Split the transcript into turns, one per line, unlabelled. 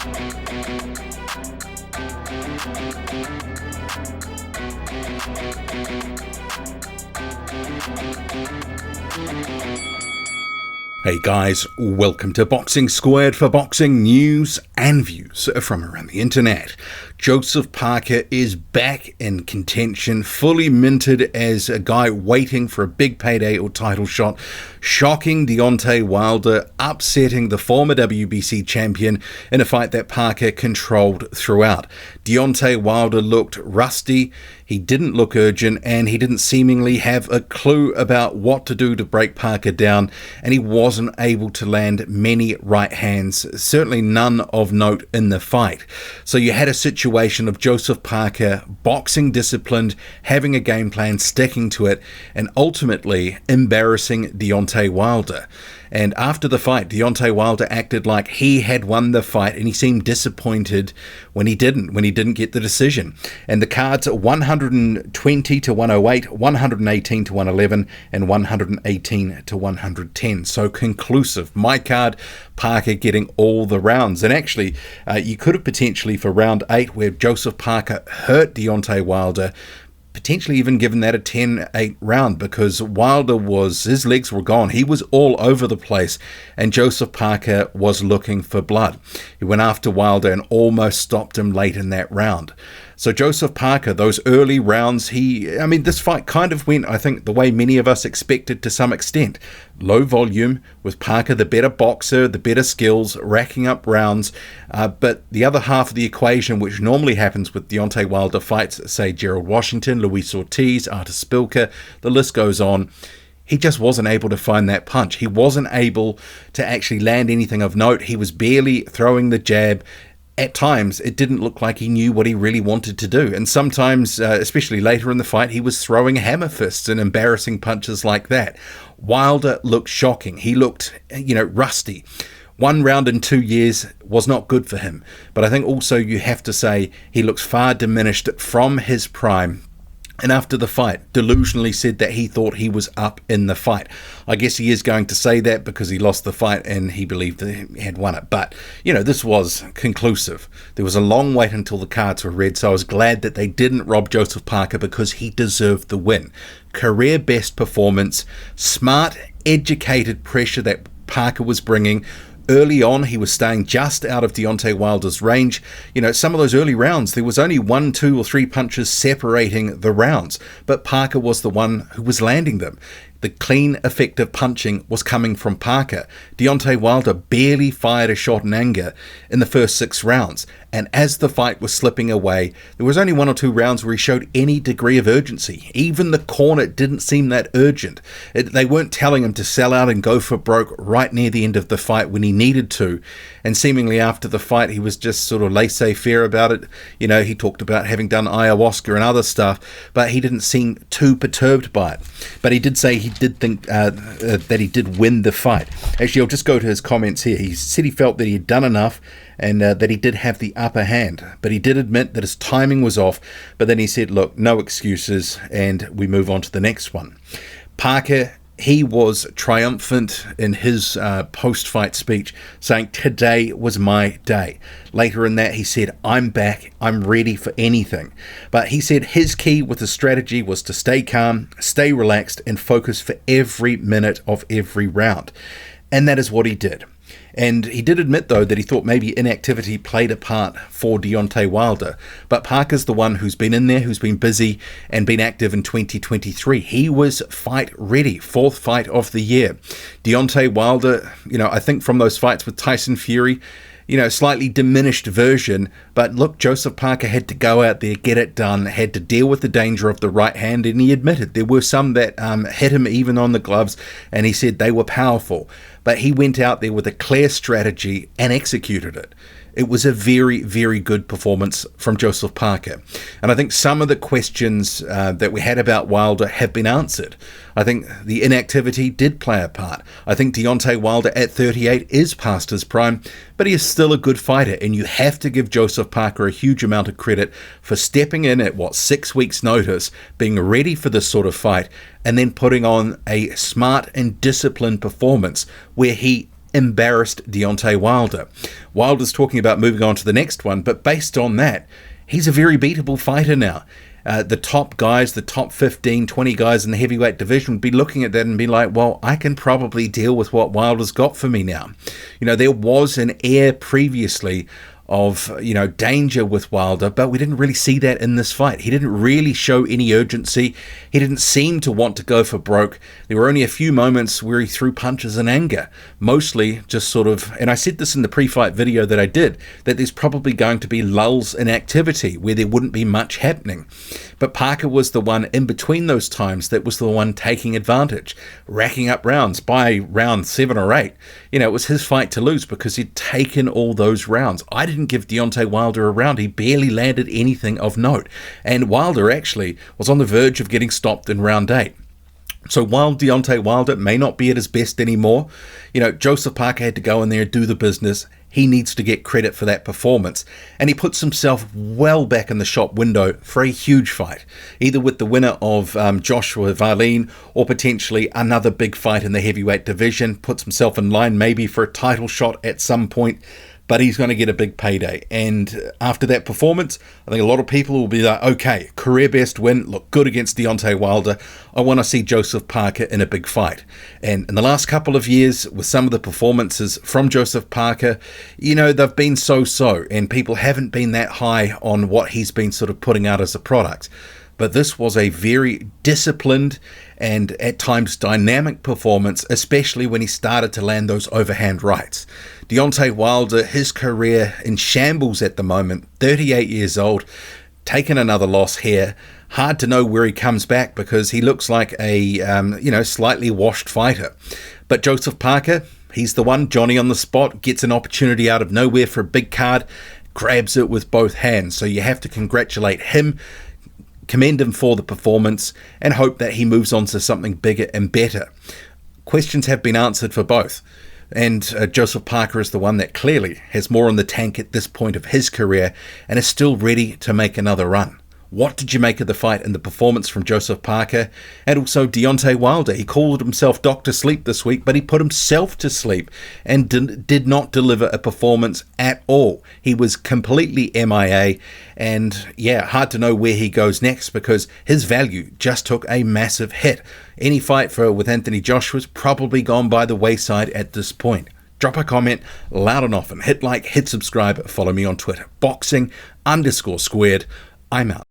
Hey guys, welcome to Boxing Squared for boxing news and views from around the internet. Joseph Parker is back in contention, fully minted as a guy waiting for a big payday or title shot, shocking Deontay Wilder, upsetting the former WBC champion in a fight that Parker controlled throughout. Deontay Wilder looked rusty, he didn't look urgent, and he didn't seemingly have a clue about what to do to break Parker down, and he wasn't able to land many right hands, certainly none of note in the fight. So you had a situation of Joseph Parker boxing disciplined, having a game plan, sticking to it, and ultimately embarrassing Deontay Wilder. And after the fight, Deontay Wilder acted like he had won the fight, and he seemed disappointed when he didn't get the decision. And the cards are 120 to 108, 118 to 111, and 118 to 110. So conclusive. My card, Parker getting all the rounds. And actually, you could have potentially for round 8, where Joseph Parker hurt Deontay Wilder, potentially even given that a 10-8 round, because Wilder his legs were gone. He was all over the place, and Joseph Parker was looking for blood. He went after Wilder and almost stopped him late in that round. So Joseph Parker, those early rounds, this fight kind of went, I think, the way many of us expected to some extent. Low volume, with Parker the better boxer, the better skills, racking up rounds. But the other half of the equation, which normally happens with Deontay Wilder fights, say Gerald Washington, Luis Ortiz, Artur Szpilka, the list goes on, he just wasn't able to find that punch. He wasn't able to actually land anything of note. He was barely throwing the jab. At times, it didn't look like he knew what he really wanted to do. And sometimes, especially later in the fight, he was throwing hammer fists and embarrassing punches like that. Wilder looked shocking. He looked, rusty. 1 round in 2 years was not good for him. But I think also you have to say he looks far diminished from his prime. And after the fight, delusionally said that he thought he was up in the fight. I guess he is going to say that because he lost the fight and he believed that he had won it. But, this was conclusive. There was a long wait until the cards were read, so I was glad that they didn't rob Joseph Parker, because he deserved the win. Career best performance, smart, educated pressure that Parker was bringing. Early on, he was staying just out of Deontay Wilder's range. Some of those early rounds, there was only 1, 2, or 3 punches separating the rounds, but Parker was the one who was landing them. The clean, effective punching was coming from Parker. Deontay Wilder barely fired a shot in anger in the first 6 rounds. And as the fight was slipping away, there was only 1 or 2 rounds where he showed any degree of urgency. Even the corner didn't seem that urgent. They weren't telling him to sell out and go for broke right near the end of the fight when he needed to. And seemingly after the fight, he was just sort of laissez-faire about it. He talked about having done ayahuasca and other stuff, but he didn't seem too perturbed by it. But he did say he did think that he did win the fight. Actually, I'll just go to his comments here. He said he felt that he had done enough and that he did have the upper hand, but he did admit that his timing was off. But then he said, look, no excuses, and we move on to the next one. Parker, he was triumphant in his post-fight speech, saying, today was my day. Later in that, he said, I'm back, I'm ready for anything. But he said his key with the strategy was to stay calm, stay relaxed, and focus for every minute of every round. And that is what he did. And he did admit, though, that he thought maybe inactivity played a part for Deontay Wilder. But Parker's the one who's been in there, who's been busy and been active in 2023. He was fight ready, 4th fight of the year. Deontay Wilder, I think from those fights with Tyson Fury, slightly diminished version. But look, Joseph Parker had to go out there, get it done, had to deal with the danger of the right hand, and he admitted there were some that hit him even on the gloves, and he said they were powerful. But he went out there with a clear strategy and executed it. It was a very, very good performance from Joseph Parker. And I think some of the questions that we had about Wilder have been answered. I think the inactivity did play a part. I think Deontay Wilder at 38 is past his prime, but he is still a good fighter. And you have to give Joseph Parker a huge amount of credit for stepping in at, 6 weeks' notice, being ready for this sort of fight, and then putting on a smart and disciplined performance where he embarrassed Deontay Wilder. Wilder's talking about moving on to the next one, but based on that, he's a very beatable fighter now. The top guys, the top 15, 20 guys in the heavyweight division would be looking at that and be like, well, I can probably deal with what Wilder's got for me now. You know, there was an air previously of, you know, danger with Wilder, but we didn't really see that in this fight. He didn't really show any urgency. He didn't seem to want to go for broke. There were only a few moments where he threw punches in anger, mostly just sort of, and I said this in the pre-fight video that I did, that there's probably going to be lulls in activity where there wouldn't be much happening. But Parker was the one in between those times that was the one taking advantage, racking up rounds by round 7 or 8. You know, it was his fight to lose because he'd taken all those rounds. I didn't give Deontay Wilder a round. He barely landed anything of note. And Wilder actually was on the verge of getting stopped in round 8. So while Deontay Wilder may not be at his best anymore, you know, Joseph Parker had to go in there and do the business. He needs to get credit for that performance. And he puts himself well back in the shop window for a huge fight, either with the winner of Joshua Valine or potentially another big fight in the heavyweight division. Puts himself in line maybe for a title shot at some point. But he's going to get a big payday. And after that performance, I think a lot of people will be like, okay, career best win, look good against Deontay Wilder. I want to see Joseph Parker in a big fight. And in the last couple of years, with some of the performances from Joseph Parker, you know, they've been so-so. And people haven't been that high on what he's been sort of putting out as a product. But this was a very disciplined and at times dynamic performance, especially when he started to land those overhand rights. Deontay Wilder, his career in shambles at the moment, 38 years old, taken another loss here. Hard to know where he comes back because he looks like a slightly washed fighter. But Joseph Parker, he's the one, Johnny on the spot, gets an opportunity out of nowhere for a big card, grabs it with both hands. So you have to congratulate him, commend him for the performance, and hope that he moves on to something bigger and better. Questions have been answered for both. And Joseph Parker is the one that clearly has more in the tank at this point of his career and is still ready to make another run. What did you make of the fight and the performance from Joseph Parker? And also Deontay Wilder. He called himself Dr. Sleep this week, but he put himself to sleep and did not deliver a performance at all. He was completely MIA. And yeah, hard to know where he goes next because his value just took a massive hit. Any fight with Anthony Joshua's probably gone by the wayside at this point. Drop a comment loud and often. Hit like, hit subscribe, follow me on Twitter. Boxing_squared. I'm out.